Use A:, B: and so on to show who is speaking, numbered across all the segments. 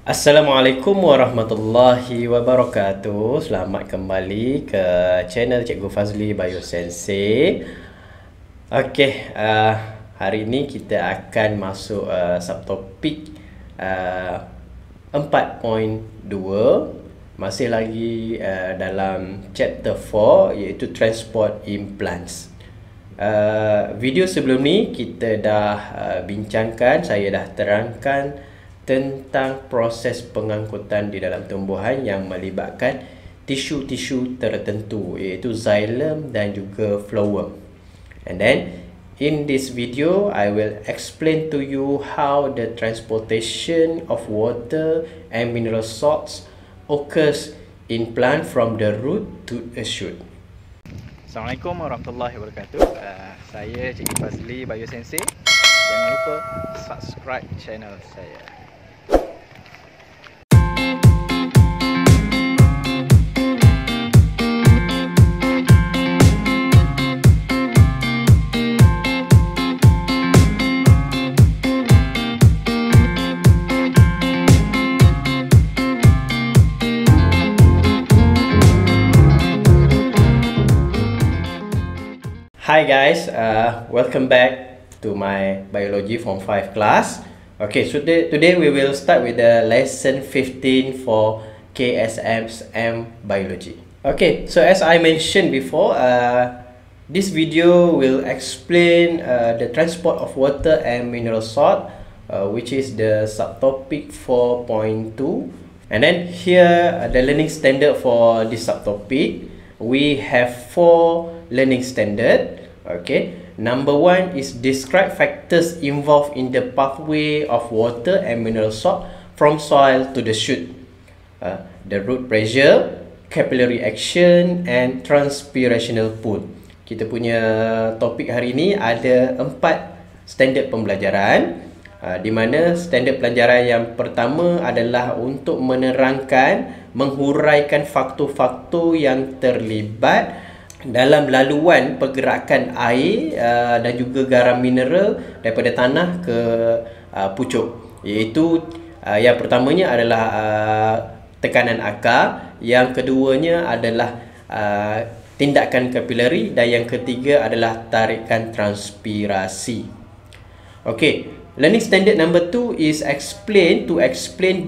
A: Assalamualaikum warahmatullahi wabarakatuh. Selamat kembali ke channel Cikgu Fazli Biosensei. Okey, hari ini kita akan masuk subtopik 4.2. Masih lagi dalam chapter 4, iaitu transport implants. Video sebelum ni kita dah bincangkan, saya dah terangkan tentang proses pengangkutan di dalam tumbuhan yang melibatkan tisu-tisu tertentu, iaitu xylem dan juga phloem. And then in this video I will explain to you how the transportation of water and mineral salts occurs in plant from the root to a shoot.
B: Assalamualaikum warahmatullahi wabarakatuh. Saya Cikgu Fazli Biosensei. Jangan lupa subscribe channel saya.
A: Hi guys, welcome back to my biology form 5 class. Okay, so today we will start with the lesson 15 for KSM biology. Okay, so as I mentioned before, this video will explain the transport of water and mineral salt, which is the subtopic 4.2. And then here the learning standard for this subtopic, we have 4 learning standard. Okay, number 1 is describe factors involved in the pathway of water and mineral salt from soil to the shoot. The root pressure, capillary action and transpirational pool. Kita punya topik hari ini ada 4 standard pembelajaran, di mana standard pelajaran yang pertama adalah untuk menerangkan, menghuraikan faktor-faktor yang terlibat dalam laluan pergerakan air dan juga garam mineral daripada tanah ke pucuk, iaitu yang pertamanya adalah tekanan akar, yang keduanya adalah tindakan kapilari, dan yang ketiga adalah tarikan transpirasi. Okay, learning standard number 2 is explain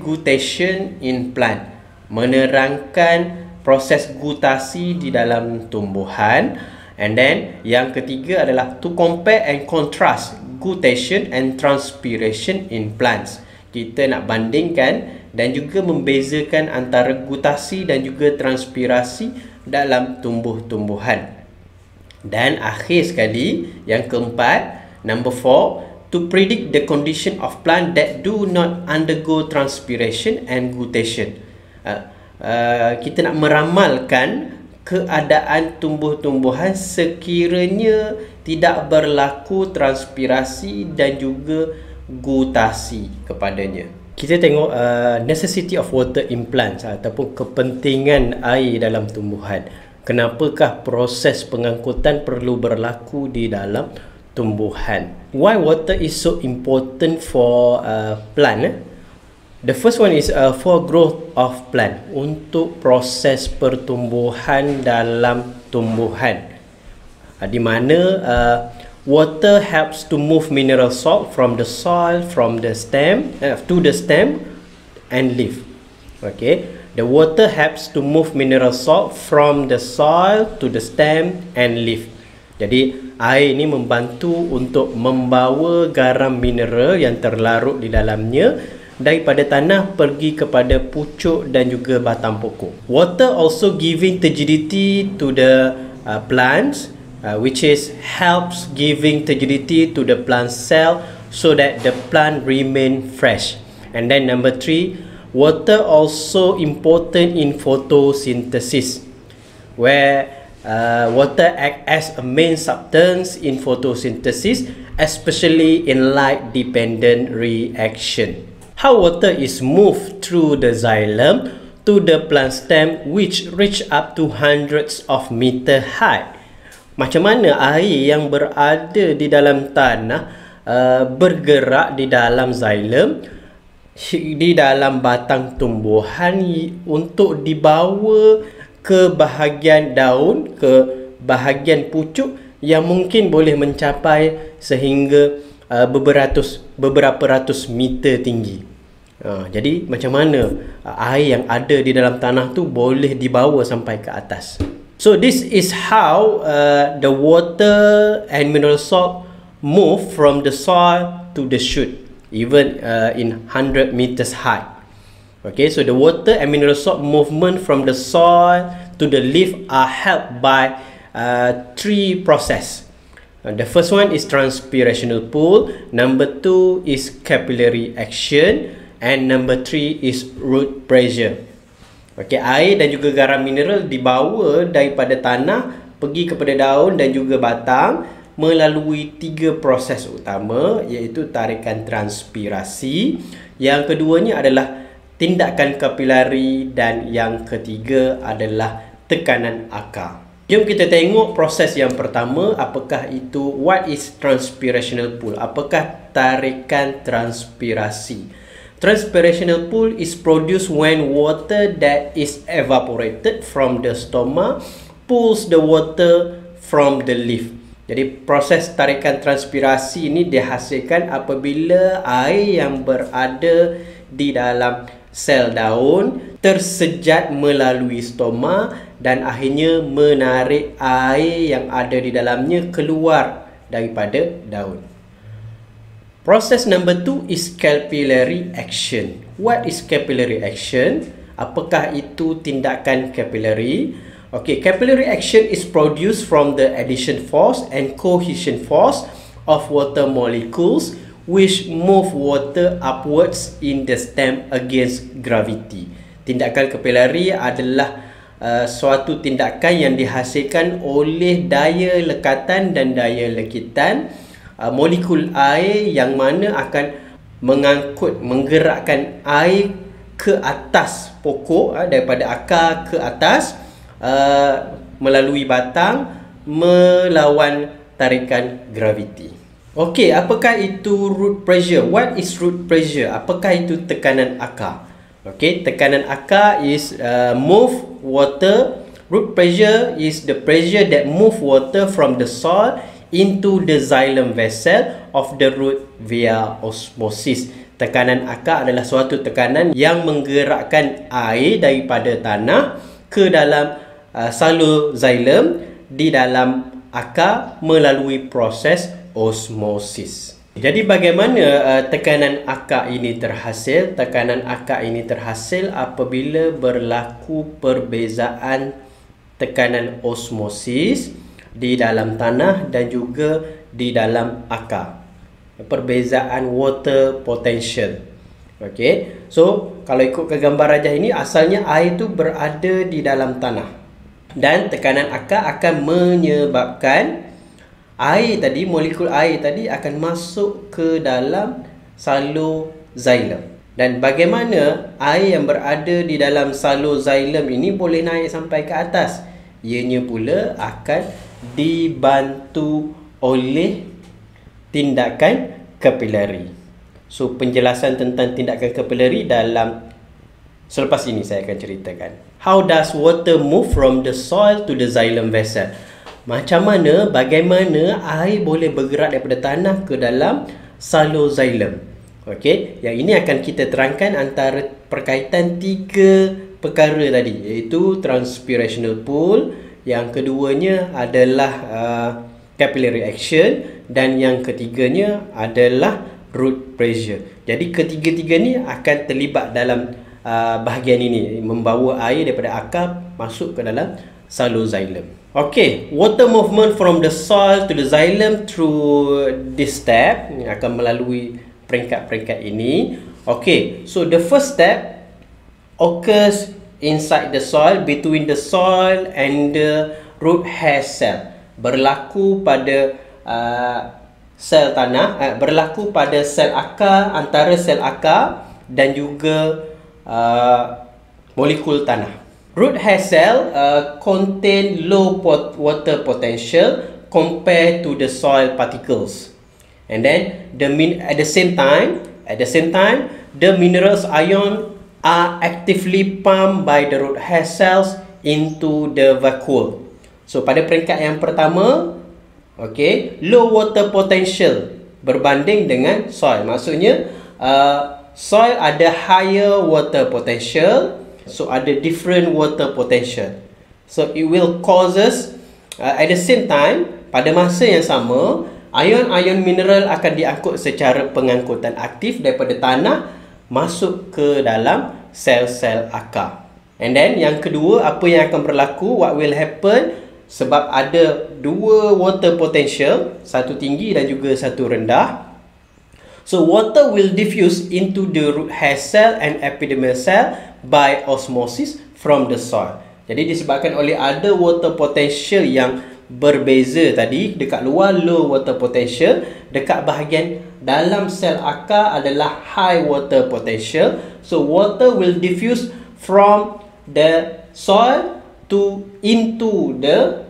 A: guttation in plant, menerangkan proses gutasi di dalam tumbuhan. And then yang ketiga adalah to compare and contrast guttation and transpiration in plants. Kita nak bandingkan dan juga membezakan antara gutasi dan juga transpirasi dalam tumbuh-tumbuhan. Dan akhir sekali, yang keempat, number 4, to predict the condition of plant that do not undergo transpiration and guttation. Kita nak meramalkan keadaan tumbuh-tumbuhan sekiranya tidak berlaku transpirasi dan juga gutasi kepadanya. Kita tengok necessity of water in plants, ataupun kepentingan air dalam tumbuhan. Kenapakah proses pengangkutan perlu berlaku di dalam tumbuhan? Why water is so important for plant? The first one is for growth of plant, untuk proses pertumbuhan dalam tumbuhan, di mana water helps to move mineral salt from the soil, from the stem to the stem and leaf. Okay, the water helps to move mineral salt from the soil to the stem and leaf. Jadi air ini membantu untuk membawa garam mineral yang terlarut di dalamnya daripada tanah pergi kepada pucuk dan juga batang pokok. Water also giving turgidity to the plants, which is helps giving turgidity to the plant cell so that the plant remain fresh. And then number 3, water also important in photosynthesis, where water act as a main substance in photosynthesis, especially in light dependent reaction. How water is moved through the xylem to the plant stem, which reach up to hundreds of meter high. Macam mana air yang berada di dalam tanah bergerak di dalam xylem di dalam batang tumbuhan untuk dibawa ke bahagian daun, ke bahagian pucuk yang mungkin boleh mencapai sehingga beberapa ratus meter tinggi. Jadi macam mana air yang ada di dalam tanah tu boleh dibawa sampai ke atas. So this is how the water and mineral salt move from the soil to the shoot, even in 100 meters high. Okay, so the water and mineral salt movement from the soil to the leaf are helped by three process. The first one is transpirational pull, number 2 is capillary action, and number 3 is root pressure. Okay, air dan juga garam mineral dibawa daripada tanah pergi kepada daun dan juga batang melalui 3 proses utama, iaitu tarikan transpirasi, yang keduanya adalah tindakan kapilari, dan yang ketiga adalah tekanan akar. Jom kita tengok proses yang pertama. Apakah itu? What is transpirational pull? Apakah tarikan transpirasi? Transpirational pull is produced when water that is evaporated from the stoma pulls the water from the leaf. Jadi proses tarikan transpirasi ini dihasilkan apabila air yang berada di dalam sel daun tersejat melalui stoma dan akhirnya menarik air yang ada di dalamnya keluar daripada daun. Process number 2 is capillary action. What is capillary action? Apakah itu tindakan capillary? Okay, capillary action is produced from the addition force and cohesion force of water molecules which move water upwards in the stem against gravity. Tindakan kapilari adalah suatu tindakan yang dihasilkan oleh daya lekatan dan daya lekitan molekul air yang mana akan menggerakkan air ke atas pokok, daripada akar ke atas melalui batang melawan tarikan graviti. Okey, apakah itu root pressure? What is root pressure? Apakah itu tekanan akar? Okey, tekanan akar is move water. Root pressure is the pressure that move water from the soil into the xylem vessel of the root via osmosis. Tekanan akar adalah suatu tekanan yang menggerakkan air daripada tanah ke dalam salur xylem di dalam akar melalui proses osmosis. Jadi bagaimana tekanan akar ini terhasil? Tekanan akar ini terhasil apabila berlaku perbezaan tekanan osmosis di dalam tanah dan juga di dalam akar. Perbezaan water potential. Okey. So, kalau ikut ke gambar rajah ini, asalnya air itu berada di dalam tanah. Dan tekanan akar akan menyebabkan air tadi, molekul air tadi akan masuk ke dalam salur xylem. Dan bagaimana air yang berada di dalam salur xylem ini boleh naik sampai ke atas? Ianya pula akan dibantu oleh tindakan kapilari. So, penjelasan tentang tindakan kapilari dalam selepas ini saya akan ceritakan. How does water move from the soil to the xylem vessel? Macam mana, bagaimana air boleh bergerak daripada tanah ke dalam salur xylem? Okey, yang ini akan kita terangkan antara perkaitan 3 perkara tadi, iaitu transpirational pull, yang keduanya adalah capillary action, dan yang ketiganya adalah root pressure. Jadi ketiga-tiga ni akan terlibat dalam bahagian ini, membawa air daripada akar masuk ke dalam salur xylem. Okay, water movement from the soil to the xylem through this step akan melalui peringkat-peringkat ini. Okay, so the first step occurs inside the soil, between the soil and the root hair cell. Berlaku pada sel tanah, berlaku pada sel akar, antara sel akar dan juga molekul tanah. Root hair cell contain low water potential compared to the soil particles, and then at the same time the minerals ion are actively pumped by the root hair cells into the vacuole. So pada peringkat yang pertama, okay, low water potential berbanding dengan soil. Maksudnya soil ada higher water potential, so ada different water potential. So it will causes at the same time, pada masa yang sama, ion-ion mineral akan diangkut secara pengangkutan aktif daripada tanah masuk ke dalam sel-sel akar. And then yang kedua, apa yang akan berlaku, what will happen, sebab ada dua water potential, satu tinggi dan juga satu rendah. So water will diffuse into the root hair cell and epidermal cell by osmosis from the soil. Jadi disebabkan oleh ada water potential yang berbeza tadi, dekat luar low water potential, dekat bahagian dalam sel akar adalah high water potential. So water will diffuse from the soil into the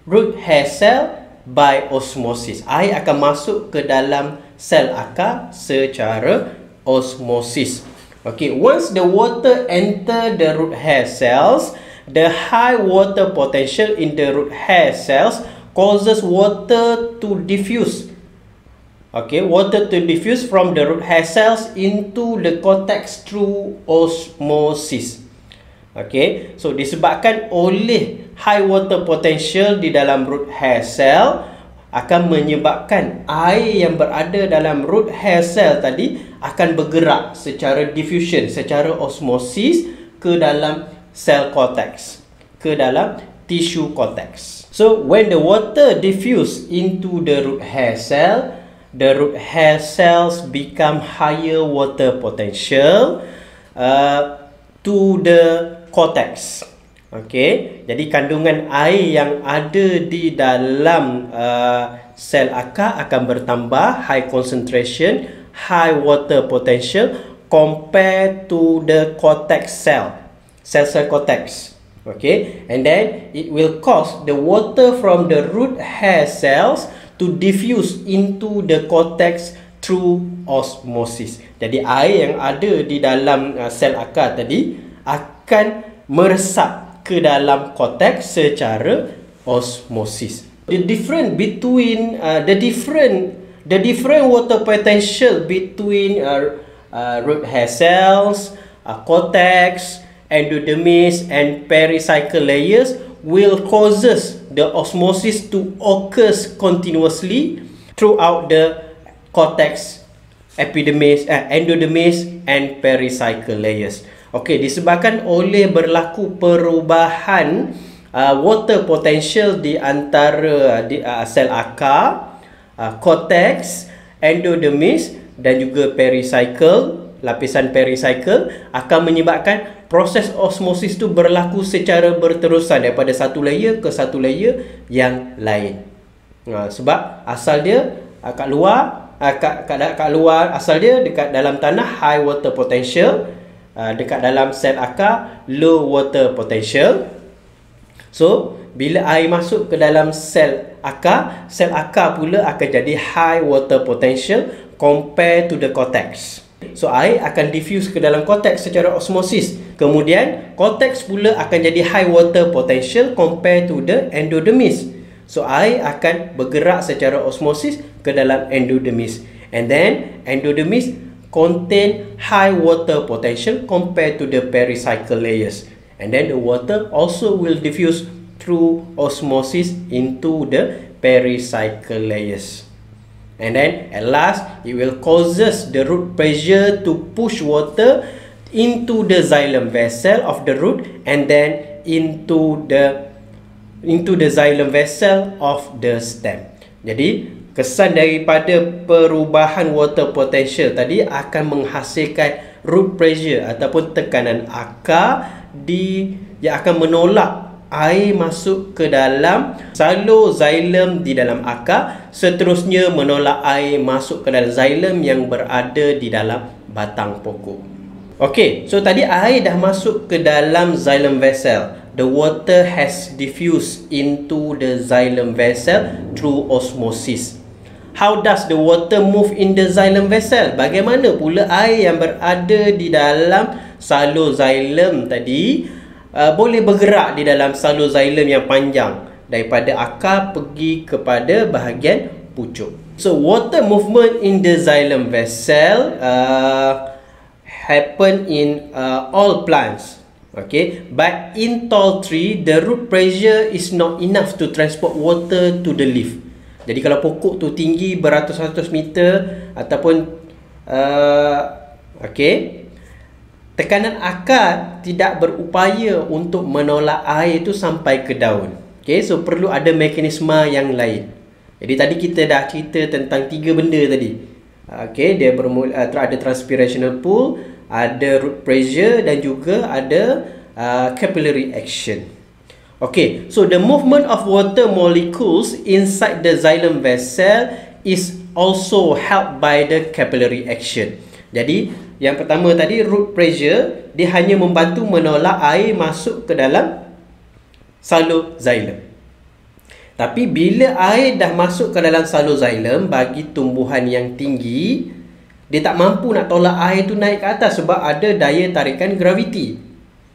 A: root hair cell by osmosis. Air akan masuk ke dalam sel akar secara osmosis. Okay, once the water enter the root hair cells, the high water potential in the root hair cells causes water to diffuse. Okay, water to diffuse from the root hair cells into the cortex through osmosis. Okay, so disebabkan oleh high water potential di dalam root hair cell akan menyebabkan air yang berada dalam root hair cell tadi akan bergerak secara diffusion, secara osmosis ke dalam cell cortex, ke dalam tissue cortex. So when the water diffuse into the root hair cell, the root hair cells become higher water potential to the cortex. Okay, jadi kandungan air yang ada di dalam sel akar akan bertambah, high concentration, high water potential compared to the cortex cell cortex. Okay, and then it will cause the water from the root hair cells to diffuse into the cortex through osmosis. Jadi air yang ada di dalam sel akar tadi akan meresap ke dalam cortex secara osmosis. The difference between the different water potential between root hair cells, cortex, endodermis and pericycle layers will causes the osmosis to occur continuously throughout the cortex, epidermis, endodermis and pericycle layers. Okey, disebabkan oleh berlaku perubahan water potential di antara sel akar, cortex, endodermis dan juga pericycle, lapisan pericycle akan menyebabkan proses osmosis tu berlaku secara berterusan daripada satu layer ke satu layer yang lain. Sebab asal dia kat luar, kat luar asal dia dekat dalam tanah high water potential, dekat dalam sel akar low water potential. So bila air masuk ke dalam sel akar pula akan jadi high water potential compare to the cortex. So air akan diffuse ke dalam cortex secara osmosis. Kemudian cortex pula akan jadi high water potential compare to the endodermis. So air akan bergerak secara osmosis ke dalam endodermis. And then endodermis contain high water potential compared to the pericycle layers. And then the water also will diffuse through osmosis into the pericycle layers. And then at last it will causes the root pressure to push water into the xylem vessel of the root and then into the xylem vessel of the stem. Jadi kesan daripada perubahan water potential tadi akan menghasilkan root pressure ataupun tekanan akar yang akan menolak air masuk ke dalam salur xylem di dalam akar, seterusnya menolak air masuk ke dalam xylem yang berada di dalam batang pokok. Okey, so tadi air dah masuk ke dalam xylem vessel. The water has diffused into the xylem vessel through osmosis. How does the water move in the xylem vessel? Bagaimana pula air yang berada di dalam salur xylem tadi boleh bergerak di dalam salur xylem yang panjang daripada akar pergi kepada bahagian pucuk. So water movement in the xylem vessel happen in all plants. Okay, but in tall tree the root pressure is not enough to transport water to the leaf. Jadi kalau pokok tu tinggi beratus-ratus meter ataupun tekanan akar tidak berupaya untuk menolak air itu sampai ke daun. Okay, so perlu ada mekanisme yang lain. Jadi tadi kita dah cerita tentang 3 benda tadi. Okay, dia ada transpirational pool, ada root pressure dan juga ada capillary action. Okay, so the movement of water molecules inside the xylem vessel is also helped by the capillary action. Jadi yang pertama tadi, root pressure, dia hanya membantu menolak air masuk ke dalam salur xylem. Tapi bila air dah masuk ke dalam salur xylem, bagi tumbuhan yang tinggi, dia tak mampu nak tolak air tu naik ke atas sebab ada daya tarikan graviti.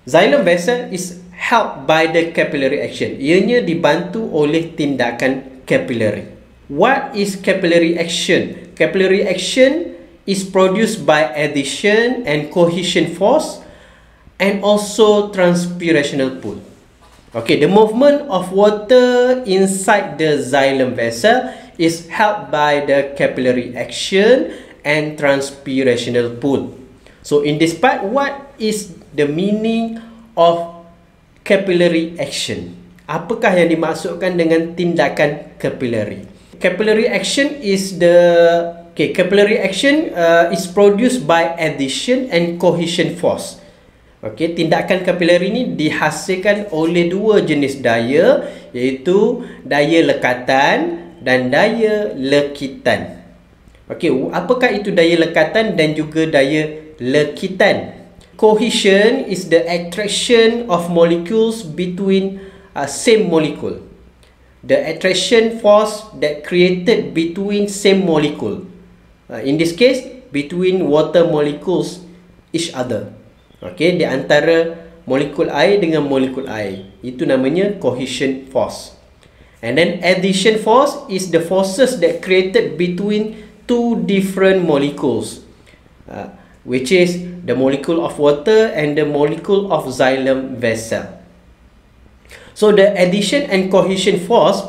A: Xylem vessel is helped by the capillary action. Ianya dibantu oleh tindakan capillary. What is capillary action? Capillary action is produced by adhesion and cohesion force and also transpirational pull. Okay, the movement of water inside the xylem vessel is helped by the capillary action and transpirational pull. So in this part, what is the meaning of capillary action? Apakah yang dimaksudkan dengan tindakan capillary? Capillary action is capillary action is produced by adhesion and cohesion force. Okay, tindakan capillary ini dihasilkan oleh 2 jenis daya, iaitu daya lekatan dan daya lekitan. Okay, apakah itu daya lekatan dan juga daya lekitan? Cohesion is the attraction of molecules between same molecule. The attraction force that created between same molecule. In this case, between water molecules each other. Okay, di antara molekul air dengan molekul air. Itu namanya cohesion force. And then adhesion force is the forces that created between 2 different molecules, which is the molecule of water and the molecule of xylem vessel. So the adhesion and cohesion force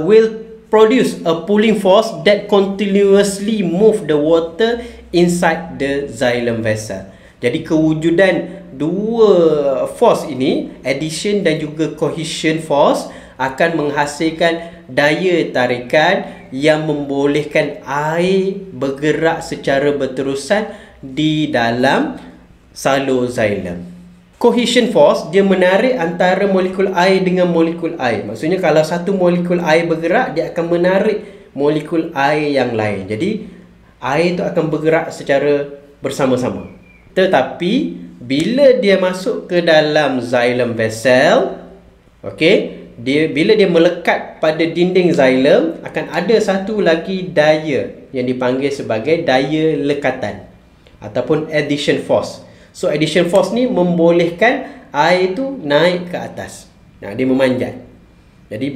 A: will produce a pulling force that continuously move the water inside the xylem vessel. Jadi kewujudan 2 force ini, adhesion dan juga cohesion force, akan menghasilkan daya tarikan yang membolehkan air bergerak secara berterusan di dalam salur xylem. Cohesion force, dia menarik antara molekul air dengan molekul air. Maksudnya kalau satu molekul air bergerak, dia akan menarik molekul air yang lain. Jadi air itu akan bergerak secara bersama-sama. Tetapi bila dia masuk ke dalam xylem vessel, bila dia melekat pada dinding xylem, akan ada satu lagi daya yang dipanggil sebagai daya lekatan ataupun adhesion force. So adhesion force ni membolehkan air tu naik ke atas. Dia memanjat. Jadi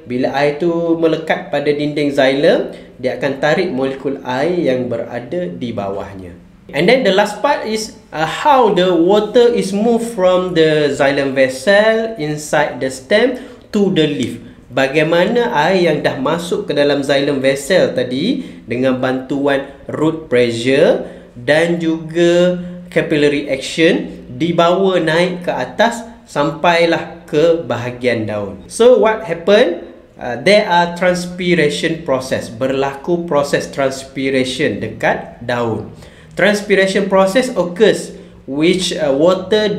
A: bila air tu melekat pada dinding xylem, dia akan tarik molekul air yang berada di bawahnya. And then the last part is how the water is moved from the xylem vessel inside the stem to the leaf. Bagaimana air yang dah masuk ke dalam xylem vessel tadi dengan bantuan root pressure dan juga capillary action dibawa naik ke atas sampailah ke bahagian daun. So what happened? There are transpiration process. Berlaku proses transpiration dekat daun. Transpiration process occurs which water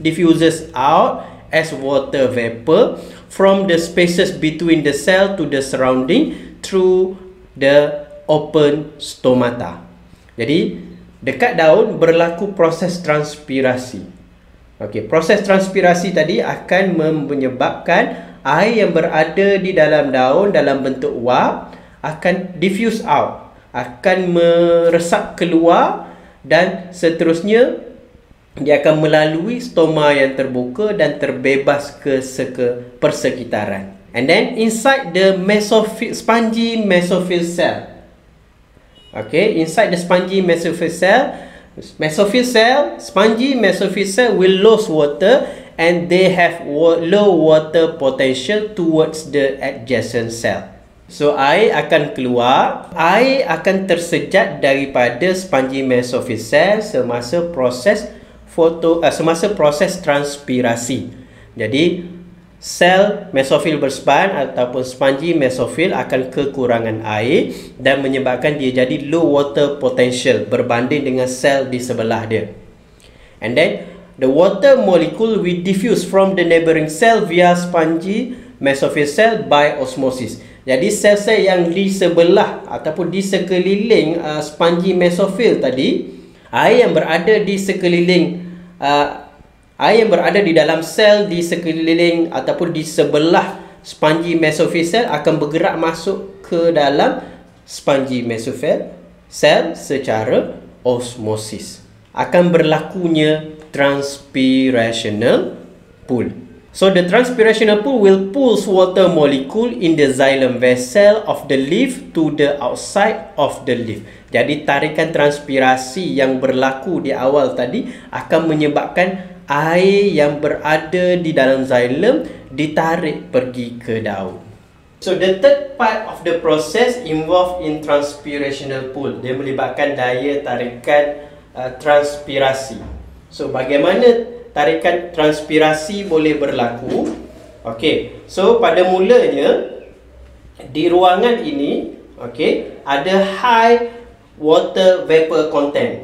A: diffuses out as water vapor from the spaces between the cell to the surrounding through the open stomata. Jadi dekat daun berlaku proses transpirasi. Proses transpirasi tadi akan menyebabkan air yang berada di dalam daun dalam bentuk uap akan diffuse out, akan meresap keluar, dan seterusnya dia akan melalui stoma yang terbuka dan terbebas ke persekitaran. And then inside the spongy mesophyll cell. Okay, inside the spongy mesophyll cell, spongy mesophyll cell will lose water and they have low water potential towards the adjacent cell. So air akan keluar, air akan tersejat daripada spongy mesophyll cell semasa proses transpirasi. Jadi sel mesofil berspan ataupun spongy mesofil akan kekurangan air dan menyebabkan dia jadi low water potential berbanding dengan sel di sebelah dia. And then the water molecule will diffuse from the neighboring cell via spongy mesofil cell by osmosis. Jadi sel-sel yang di sebelah ataupun di sekeliling spongy mesofil tadi, air yang berada di sekeliling air yang berada di dalam sel di sekeliling ataupun di sebelah spongy mesophyll cell akan bergerak masuk ke dalam spongy mesophyll cell secara osmosis. Akan berlakunya transpirational pool. So the transpirational pool will pull water molecule in the xylem vessel of the leaf to the outside of the leaf. Jadi tarikan transpirasi yang berlaku di awal tadi akan menyebabkan air yang berada di dalam xylem ditarik pergi ke daun. So the third part of the process involved in transpirational pool. Dia melibatkan daya tarikan transpirasi. So bagaimana tarikan transpirasi boleh berlaku? Okey, so pada mulanya di ruangan ini, okey, ada high water vapor content.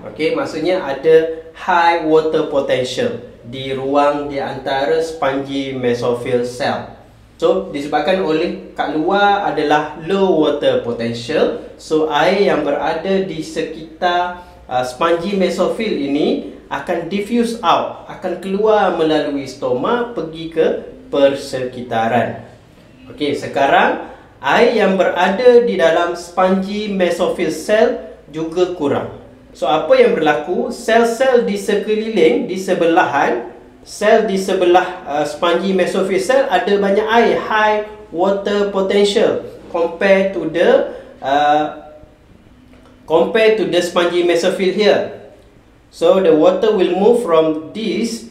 A: Okey, maksudnya ada high water potential di ruang di antara spongy mesophyll cell. So disebabkan oleh kat luar adalah low water potential, so air yang berada di sekitar spongy mesophyll ini akan diffuse out, akan keluar melalui stoma pergi ke persekitaran. Okey, sekarang air yang berada di dalam spongy mesophyll cell juga kurang. So apa yang berlaku? Sel-sel di sekeliling, di sebelahan, sel di sebelah spongy mesophyll cell ada banyak air, high water potential compared to the spongy mesophyll here. So the water will move from this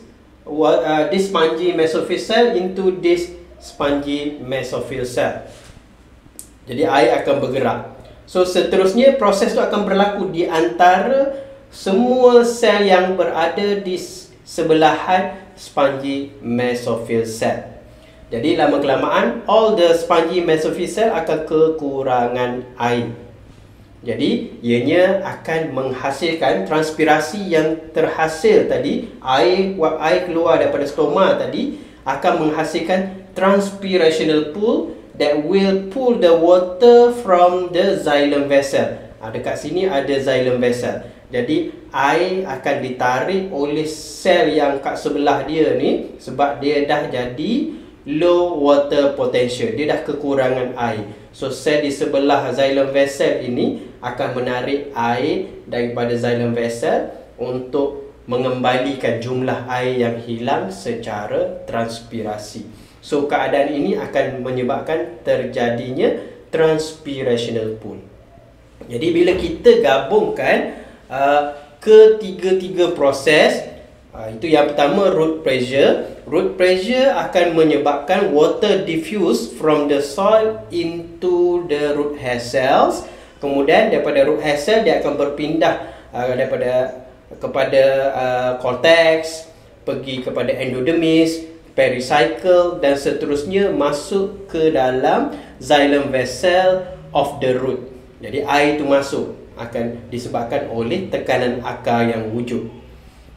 A: spongy mesophyll cell into this spongy mesophyll cell. Jadi air akan bergerak. So seterusnya proses itu akan berlaku di antara semua sel yang berada di sebelahan spongy mesophyll cell. Jadi lama kelamaan all the spongy mesophyll cell akan kekurangan air. Jadi ianya akan menghasilkan transpirasi yang terhasil tadi, air keluar daripada stoma tadi akan menghasilkan transpirational pool that will pull the water from the xylem vessel. Dekat sini ada xylem vessel. Jadi air akan ditarik oleh sel yang kat sebelah dia ni sebab dia dah jadi low water potential. Dia dah kekurangan air. So sel di sebelah xylem vessel ini akan menarik air daripada xylem vessel untuk mengembalikan jumlah air yang hilang secara transpirasi. So keadaan ini akan menyebabkan terjadinya transpirational pool. Jadi bila kita gabungkan ketiga-tiga proses, itu yang pertama root pressure. Root pressure akan menyebabkan water diffuse from the soil into the root hair cells. Kemudian daripada root hair cell dia akan berpindah kepada cortex, pergi kepada endodermis, pericycle dan seterusnya masuk ke dalam xylem vessel of the root. Jadi air itu masuk akan disebabkan oleh tekanan akar yang wujud.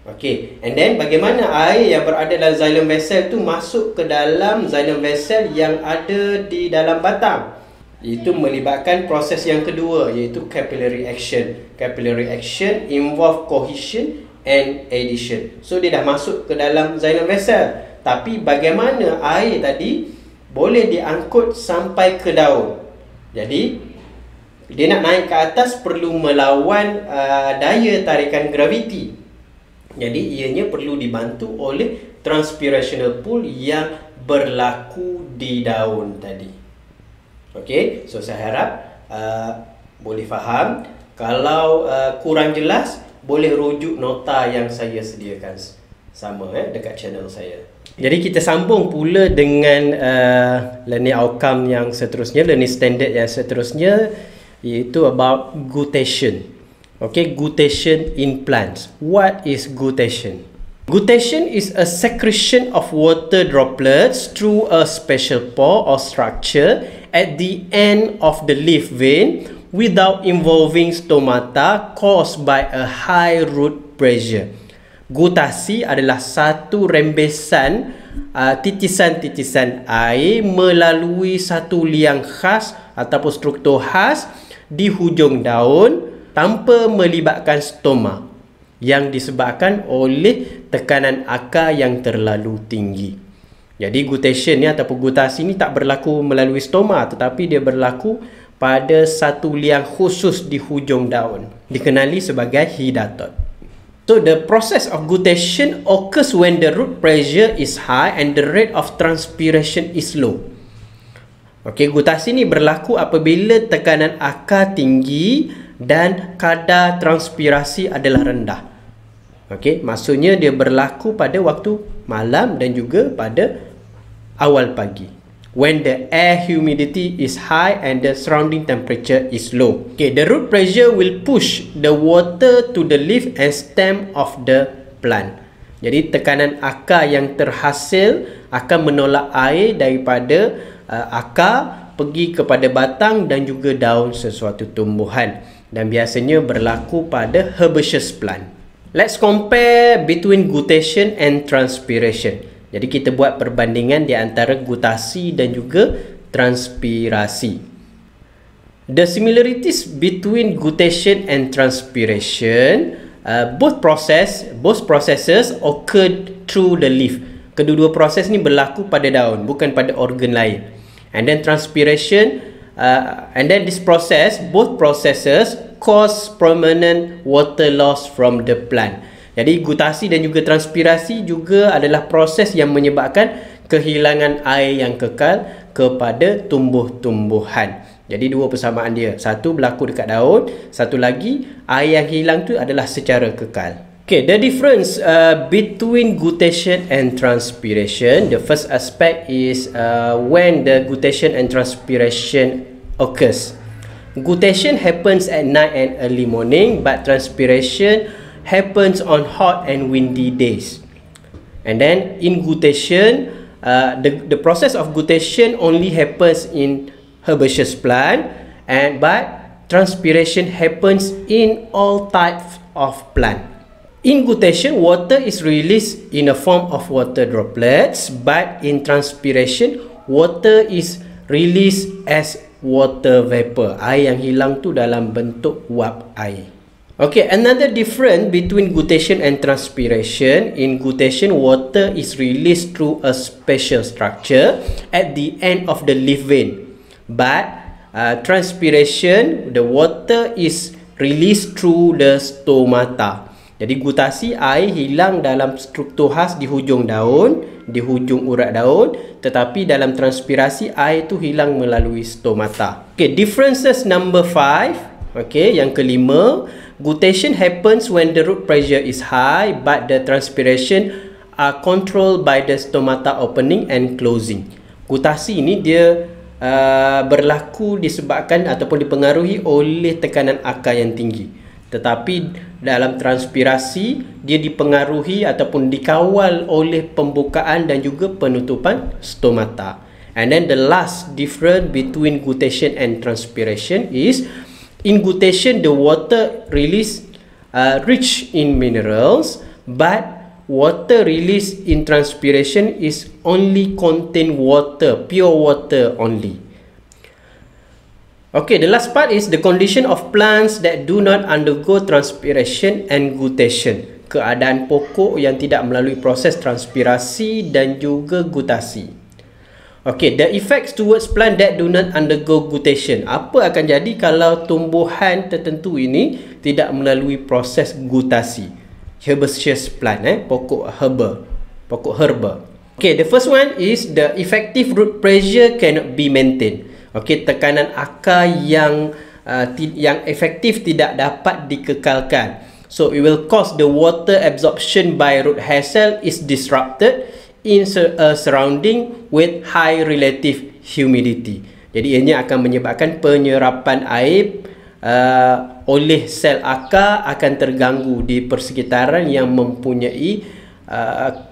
A: Okey, and then bagaimana air yang berada dalam xylem vessel itu masuk ke dalam xylem vessel yang ada di dalam batang? Itu melibatkan proses yang kedua, iaitu capillary action. Capillary action involve cohesion and adhesion. So dia dah masuk ke dalam xylem vessel. Tapi bagaimana air tadi boleh diangkut sampai ke daun? Jadi dia nak naik ke atas perlu melawan daya tarikan graviti. Jadi ianya perlu dibantu oleh transpirational pull yang berlaku di daun tadi. Okey, so saya harap boleh faham. Kalau kurang jelas, boleh rujuk nota yang saya sediakan sama dekat channel saya. Jadi kita sambung pula dengan learning outcome yang seterusnya, learning standard yang seterusnya, iaitu about guttation. Okay, guttation in plants. What is guttation? Guttation is a secretion of water droplets through a special pore or structure at the end of the leaf vein without involving stomata caused by a high root pressure. Gutasi adalah satu rembesan titisan-titisan air melalui satu liang khas ataupun struktur khas di hujung daun tanpa melibatkan stoma yang disebabkan oleh tekanan akar yang terlalu tinggi. Jadi guttation ni ataupun gutasi ni tak berlaku melalui stoma, tetapi dia berlaku pada satu liang khusus di hujung daun, dikenali sebagai hidatot. So the process of guttation occurs when the root pressure is high and the rate of transpiration is low. Okey, gutasi ni berlaku apabila tekanan akar tinggi dan kadar transpirasi adalah rendah. Okey, maksudnya dia berlaku pada waktu malam dan juga pada awal pagi. When the air humidity is high and the surrounding temperature is low. Okay, the root pressure will push the water to the leaf and stem of the plant. Jadi tekanan akar yang terhasil akan menolak air daripada akar pergi kepada batang dan juga daun sesuatu tumbuhan, dan biasanya berlaku pada herbaceous plant. Let's compare between guttation and transpiration. Jadi kita buat perbandingan di antara gutasi dan juga transpirasi. The similarities between guttation and transpiration, both processes occurred through the leaf. Kedua-dua proses ni berlaku pada daun, bukan pada organ lain. And then transpiration, and then this process, both processes cause permanent water loss from the plant. Jadi gutasi dan juga transpirasi juga adalah proses yang menyebabkan kehilangan air yang kekal kepada tumbuh-tumbuhan. Jadi dua persamaan dia. Satu berlaku dekat daun, satu lagi air yang hilang tu adalah secara kekal. Okay, the difference between guttation and transpiration. The first aspect is when the guttation and transpiration occurs. Guttation happens at night and early morning, but transpiration happens on hot and windy days. And then in guttation, the process of guttation only happens in herbaceous plant, but transpiration happens in all types of plant. In guttation, water is released in a form of water droplets, but in transpiration, water is released as water vapor. Air yang hilang tu dalam bentuk uap air. Okay, another difference between guttation and transpiration. In guttation, water is released through a special structure at the end of the leaf vein. But transpiration, the water is released through the stomata. Jadi gutasi, air hilang dalam struktur khas di hujung daun, di hujung urat daun, tetapi dalam transpirasi air itu hilang melalui stomata. Okay, differences number 5. Okay, yang kelima, guttation happens when the root pressure is high, but the transpiration are controlled by the stomata opening and closing. Gutasi ini dia berlaku disebabkan ataupun dipengaruhi oleh tekanan akar yang tinggi. Tetapi dalam transpirasi dia dipengaruhi ataupun dikawal oleh pembukaan dan juga penutupan stomata. And then the last difference between guttation and transpiration is in guttation, the water release rich in minerals, but water released in transpiration is only contain water, pure water only. Okay, the last part is the condition of plants that do not undergo transpiration and guttation. Keadaan pokok yang tidak melalui proses transpirasi dan juga gutasi. Okay, the effects towards plant that do not undergo guttation. Apa akan jadi kalau tumbuhan tertentu ini tidak melalui proses gutasi? Herbaceous plant, pokok herba. Okay, the first one is the effective root pressure cannot be maintained. Okay, tekanan akar yang efektif tidak dapat dikekalkan. So it will cause the water absorption by root hair cell is disrupted in a surrounding with high relative humidity. Jadi ianya akan menyebabkan penyerapan air oleh sel akar akan terganggu di persekitaran yang mempunyai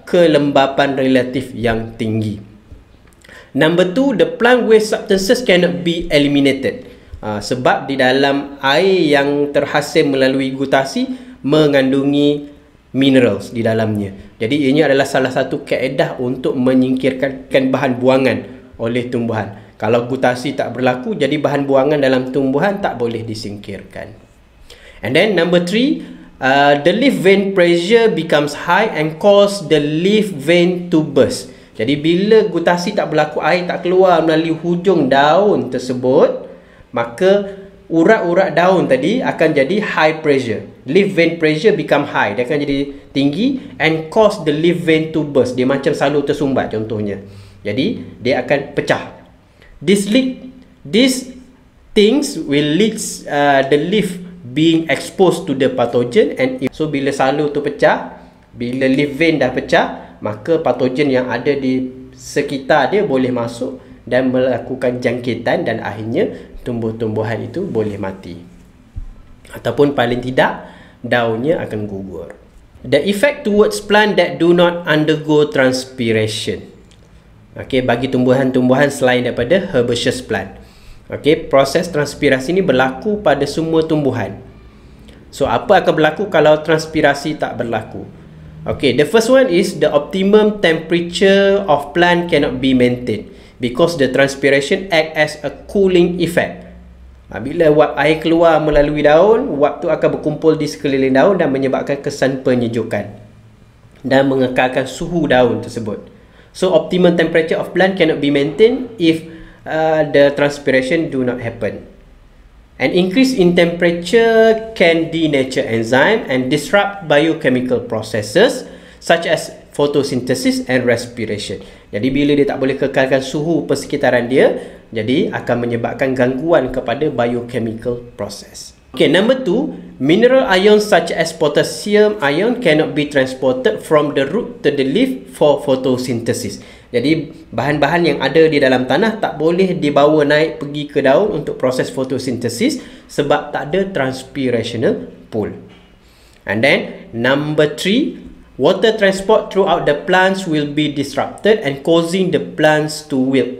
A: kelembapan relatif yang tinggi. Number 2, the plant waste substances cannot be eliminated. Sebab di dalam air yang terhasil melalui gutasi mengandungi minerals di dalamnya. Jadi ini adalah salah satu kaedah untuk menyingkirkan bahan buangan oleh tumbuhan. Kalau gutasi tak berlaku, jadi bahan buangan dalam tumbuhan tak boleh disingkirkan. And then number 3, the leaf vein pressure becomes high and cause the leaf vein to burst. Jadi bila gutasi tak berlaku, air tak keluar melalui hujung daun tersebut, maka urat-urat daun tadi akan jadi high pressure. Leaf vein pressure become high. Dia akan jadi tinggi and cause the leaf vein to burst. Dia macam salur tersumbat contohnya. Jadi dia akan pecah. These things will lead the leaf being exposed to the pathogen, and so bila salur tu pecah, bila leaf vein dah pecah, maka patogen yang ada di sekitar dia boleh masuk dan melakukan jangkitan, dan akhirnya tumbuh-tumbuhan itu boleh mati. Ataupun paling tidak, daunnya akan gugur. The effect towards plant that do not undergo transpiration. Okay, bagi tumbuhan-tumbuhan selain daripada herbaceous plant. Okay, proses transpirasi ini berlaku pada semua tumbuhan. So, apa akan berlaku kalau transpirasi tak berlaku? Okay, the first one is the optimum temperature of plant cannot be maintained because the transpiration act as a cooling effect. Bila wap air keluar melalui daun, wap tu akan berkumpul di sekeliling daun dan menyebabkan kesan penyejukan dan mengekalkan suhu daun tersebut. So optimum temperature of plant cannot be maintained if the transpiration do not happen. An increase in temperature can denature enzyme and disrupt biochemical processes such as photosynthesis and respiration. Jadi bila dia tak boleh kekalkan suhu persekitaran dia, jadi akan menyebabkan gangguan kepada biochemical process. Okay, number 2, mineral ions such as potassium ion cannot be transported from the root to the leaf for photosynthesis. Jadi bahan-bahan yang ada di dalam tanah tak boleh dibawa naik pergi ke daun untuk proses fotosintesis sebab tak ada transpirational pool. And then number 3, water transport throughout the plants will be disrupted and causing the plants to wilt,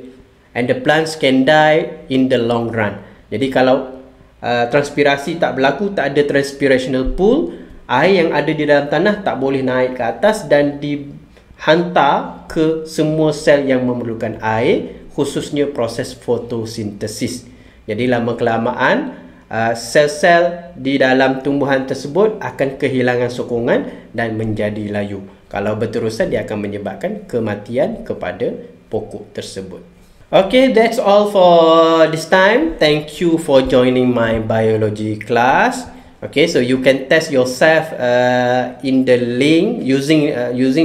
A: and the plants can die in the long run. Jadi kalau transpirasi tak berlaku, tak ada transpirational pool, air yang ada di dalam tanah tak boleh naik ke atas dan dihantar ke semua sel yang memerlukan air, khususnya proses fotosintesis. Jadi lama-kelamaan sel-sel di dalam tumbuhan tersebut akan kehilangan sokongan dan menjadi layu. Kalau berterusan, dia akan menyebabkan kematian kepada pokok tersebut. Okay, that's all for this time. Thank you for joining my biology class. Okay, so you can test yourself in the link using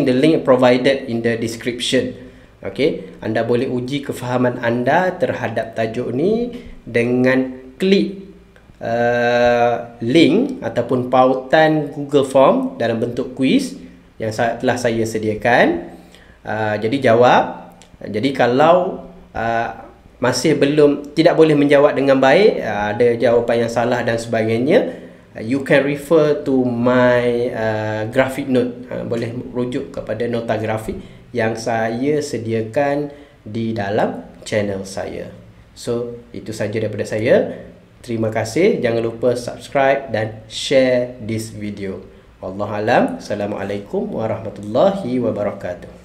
A: the link provided in the description. Okay, anda boleh uji kefahaman anda terhadap tajuk ni dengan klik link ataupun pautan Google Form dalam bentuk quiz yang telah saya sediakan. Jadi jawab. Jadi kalau masih tidak boleh menjawab dengan baik, ada jawapan yang salah dan sebagainya, you can refer to my graphic note. Boleh rujuk kepada nota grafik yang saya sediakan di dalam channel saya. So itu saja daripada saya. Terima kasih. Jangan lupa subscribe dan share this video. Wallahualam. Assalamualaikum warahmatullahi wabarakatuh.